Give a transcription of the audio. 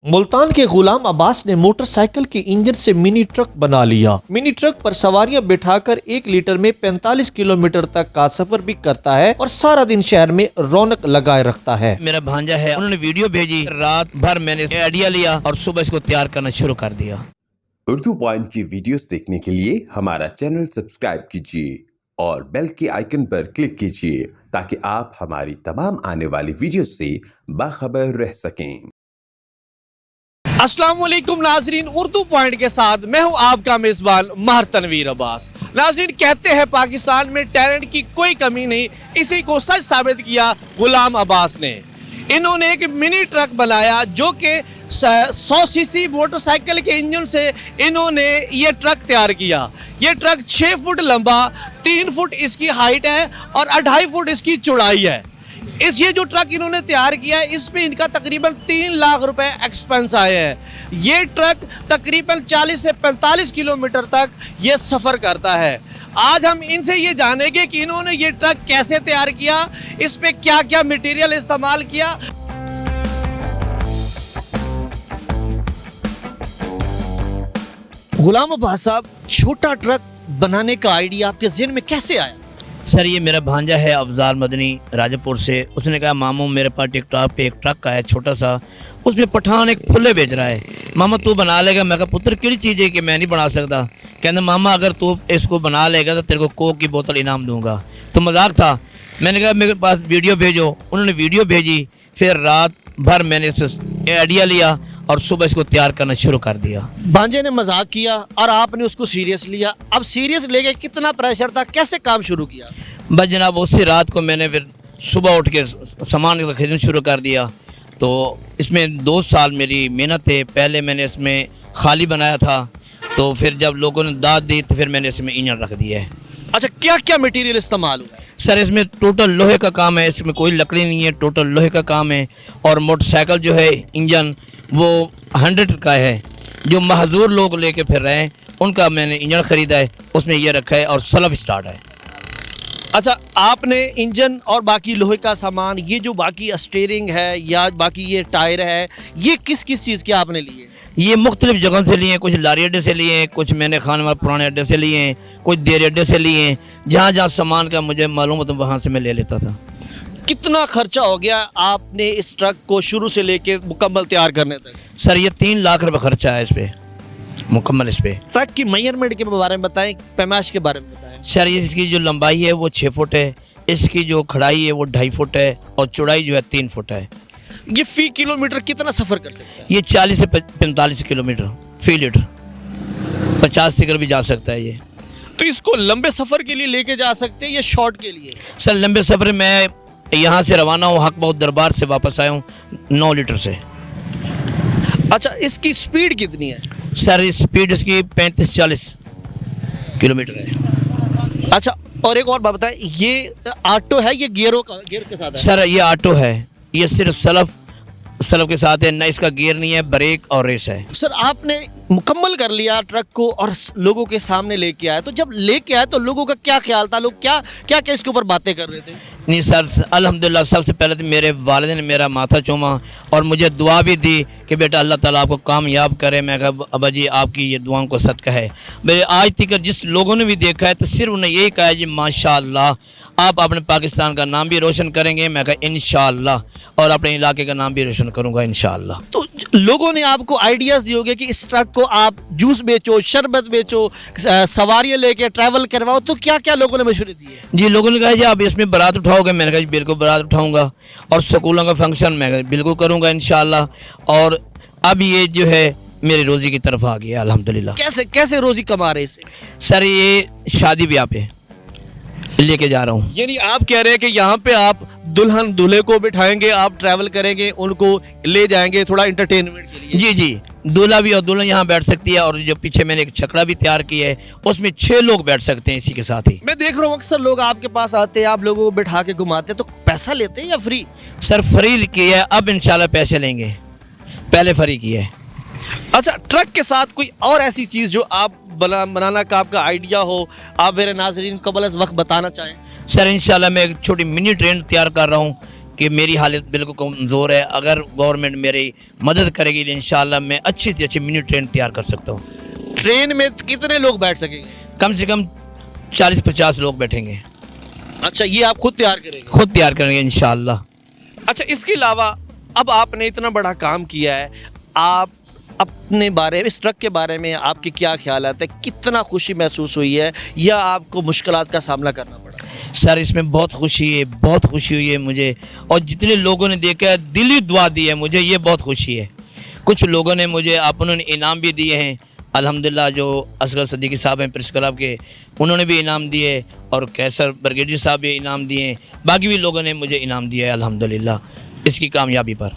मुल्तान के गुलाम अब्बास ने मोटरसाइकिल के इंजन से मिनी ट्रक बना लिया। मिनी ट्रक पर सवारियां बिठाकर 1 लीटर में 45 किलोमीटर तक का सफर भी करता है और सारा दिन शहर में रौनक लगाए रखता है। मेरा भांजा है, उन्होंने वीडियो भेजी, रात भर मैंने आइडिया लिया और सुबह इसको तैयार करना शुरू कर दिया। उर्दू पॉइंट की वीडियोस देखने के लिए हमारा चैनल सब्सक्राइब कीजिए और बेल के आइकन पर क्लिक कीजिए ताकि आप हमारी तमाम आने वाली वीडियो से बाखबर रह सकें। अस्सलाम वालेकुम नाजरीन, उर्दू पॉइंट के साथ मैं हूं आपका मेजबान महर तनवीर अब्बास। नाजरीन, कहते हैं पाकिस्तान में टैलेंट की कोई कमी नहीं, इसी को सच साबित किया गुलाम अब्बास ने। इन्होंने एक मिनी ट्रक बनाया जो कि 100 सीसी मोटरसाइकिल के इंजन से इन्होंने ये ट्रक तैयार किया। ये ट्रक 6 फुट लंबा, 3 फुट इसकी हाइट है और 2.5 फुट इसकी चौड़ाई है। ये जो ट्रक इन्होंने तैयार किया है, इस पे इनका तकरीबन 3 लाख रुपए एक्सपेंस आए हैं। ये ट्रक तकरीबन 40 से 45 किलोमीटर तक ये सफ़र करता है। आज हम इनसे ये जानेंगे कि इन्होंने ये ट्रक कैसे तैयार किया, इस पे क्या क्या मटेरियल इस्तेमाल किया। गुलाम अब्बास साहब, छोटा ट्रक बनाने का आइडिया आपके ज़हन में कैसे आया? सर, ये मेरा भांजा है अफजाल मदनी राजापुर से। उसने कहा मामू मेरे पास टिकटॉक पे एक ट्रक का है छोटा सा, उसमें पठान एक फुल्ले बेच रहा है, मामा तू बना लेगा? मैं कहा पुत्र केड़ी चीज़ है कि मैं नहीं बना सकता। कहते मामा अगर तू इसको बना लेगा तो तेरे को कोक की बोतल इनाम दूंगा। तो मजाक था। मैंने कहा मेरे पास वीडियो भेजो। उन्होंने वीडियो भेजी, फिर रात भर मैंने इस आइडिया लिया और सुबह इसको तैयार करना शुरू कर दिया। भांजे ने मजाक किया और आपने उसको सीरियस लिया। अब सीरियस लेके कितना प्रेशर था, कैसे काम शुरू किया? बस जनाब, उसी रात को मैंने फिर सुबह उठ के सामान खरीदना शुरू कर दिया। तो इसमें 2 साल मेरी मेहनत है। पहले मैंने इसमें खाली बनाया था, तो फिर जब लोगों ने दाद दी तो फिर मैंने इसमें इंजन रख दिया है। अच्छा, क्या क्या मटेरियल इस्तेमाल हुआ? सर, इसमें टोटल लोहे का काम है, इसमें कोई लकड़ी नहीं है, टोटल लोहे का काम है। और मोटरसाइकिल जो है इंजन वो 100 का है, जो महजूर लोग लेके फिर रहे हैं उनका मैंने इंजन ख़रीदा है, उसमें ये रखा है और सेल्फ स्टार्ट है। अच्छा, आपने इंजन और बाकी लोहे का सामान, ये जो बाकी स्टीयरिंग है या बाकी ये टायर है, ये किस किस चीज़ के आपने लिए? ये मुख्तलिफ जगह से लिए हैं, कुछ लारी अड्डे से लिए हैं, कुछ मैंने खान वाले पुराने अड्डे से लिए हैं, कुछ देर अड्डे से लिए हैं। जहाँ जहाँ सामान का मुझे मालूम होता वहाँ से मैं ले लेता था। कितना खर्चा हो गया आपने इस ट्रक को शुरू से लेके मुकम्मल तैयार करने तक? सर, ये 3 लाख रुपये खर्चा है इस पर मुकम्मल। इस पर ट्रक की मेजरमेंट के बारे में बताएं, पैमाइश के बारे में बताएं। सर, इसकी जो लंबाई है वो 6 फुट है, इसकी जो खड़ाई है वो 2.5 फुट है और चौड़ाई जो है 3 फुट है। ये फी किलोमीटर कितना सफ़र कर सकता है? ये 40 से 45 किलोमीटर फी लीटर, 50 से भी जा सकता है ये। तो इसको लंबे सफ़र के लिए लेके जा सकते हैं या शॉर्ट के लिए? सर, लंबे सफ़र में यहाँ से रवाना हूँ, हक बहुत दरबार से वापस आया हूँ 9 लीटर से। अच्छा, इसकी स्पीड कितनी है? सर, स्पीड इसकी 35-40 किलोमीटर है। अच्छा, और एक और बात बताएं, ये ऑटो है, ये गियर के साथ है? सर, ये ऑटो है, ये सिर्फ सलफ के साथ है, न इसका गियर नहीं है, ब्रेक और रेस है। सर, आपने मुकम्मल कर लिया ट्रक को और लोगों के सामने लेके आया, तो जब लेके आए तो लोगों का क्या ख्याल था? लोग क्या क्या क्या इसके ऊपर बातें कर रहे थे? नहीं सर, अल्हम्दुलिल्लाह सबसे पहले तो मेरे वालिद ने मेरा माथा चूमा और मुझे दुआ भी दी कि बेटा अल्लाह ताला आपको कामयाब करे। मैं कहा अब्बा जी आपकी ये दुआओं को सदका है। मेरे आज तक जिस लोगों ने भी देखा है तो सिर्फ उन्हें यही कहा है जी माशाअल्लाह आप अपने पाकिस्तान का नाम भी रोशन करेंगे। मैं कहा इंशाअल्लाह, और अपने इलाके का नाम भी रोशन करूँगा इंशाअल्लाह। तो लोगों ने आपको आइडियाज़ दिए होंगे कि इस ट्रक को आप जूस बेचो, शरबत बेचो, सवारियाँ लेके ट्रैवल करवाओ, तो क्या क्या लोगों ने मशवरे दिए? जी, लोगों ने कहा जी आप इसमें बारात उठाओगे? मैंने कहा जी बिल्कुल बारात उठाऊँगा। और स्कूलों का फंक्शन मैं बिल्कुल करूँगा इंशाअल्लाह। और अब ये जो है मेरी रोज़ी की तरफ आ गया अल्हम्दुलिल्लाह। कैसे कैसे रोज़ी कमा रहे इससे? सर, ये शादी ब्याह पे लेके जा रहा हूँ। यानी आप कह रहे हैं कि यहाँ पे आप दुल्हन दूल्हे को बिठाएंगे, आप ट्रैवल करेंगे, उनको ले जाएंगे थोड़ा इंटरटेनमेंट के लिए? जी जी, दूल्हा भी और दुल्हन यहाँ बैठ सकती है। और जो पीछे मैंने एक छकड़ा भी तैयार किया है उसमें 6 लोग बैठ सकते हैं इसी के साथ ही। मैं देख रहा हूँ अक्सर लोग आपके पास आते हैं, आप लोगों को बिठा के घुमाते हैं, तो पैसा लेते हैं या फ्री? सर, फ्री किया है, अब इंशाल्लाह पैसे लेंगे, पहले फ्री किया है। अच्छा, ट्रक के साथ कोई और ऐसी चीज़ जो आप बनाना का आपका आइडिया हो, आप मेरे नाज़रीन को कबल वक्त बताना चाहें? सर, इंशाल्लाह मैं एक छोटी मिनी ट्रेन तैयार कर रहा हूँ। कि मेरी हालत बिल्कुल कमज़ोर है, अगर गवर्नमेंट मेरी मदद करेगी तो इंशाल्लाह मैं अच्छी से अच्छी मिनी ट्रेन तैयार कर सकता हूँ। ट्रेन में कितने लोग बैठ सकेंगे? कम से कम 40-50 लोग बैठेंगे। अच्छा, ये आप खुद तैयार करेंगे? खुद तैयार करेंगे इंशाल्लाह। अच्छा, इसके अलावा अब आपने इतना बड़ा काम किया है, आप अपने बारे में, इस ट्रक के बारे में आपके क्या ख्यालात है? कितना खुशी महसूस हुई है या आपको मुश्किलात का सामना करना पड़ा? सर इसमें बहुत खुशी है, बहुत खुशी हुई है मुझे, और जितने लोगों ने देखा है दिली दुआ दी है मुझे, ये बहुत खुशी है। कुछ लोगों ने मुझे उन्होंने इनाम भी दिए हैं अल्हम्दुलिल्लाह। जो असगर सदीकी साहब हैं प्रेस क्लब के, उन्होंने भी इनाम दिए, और कैसर ब्रिगेडियर साहब भी इनाम दिए हैं, बाकी भी लोगों ने मुझे इनाम दिया है अल्हम्दुलिल्लाह इसकी कामयाबी पर।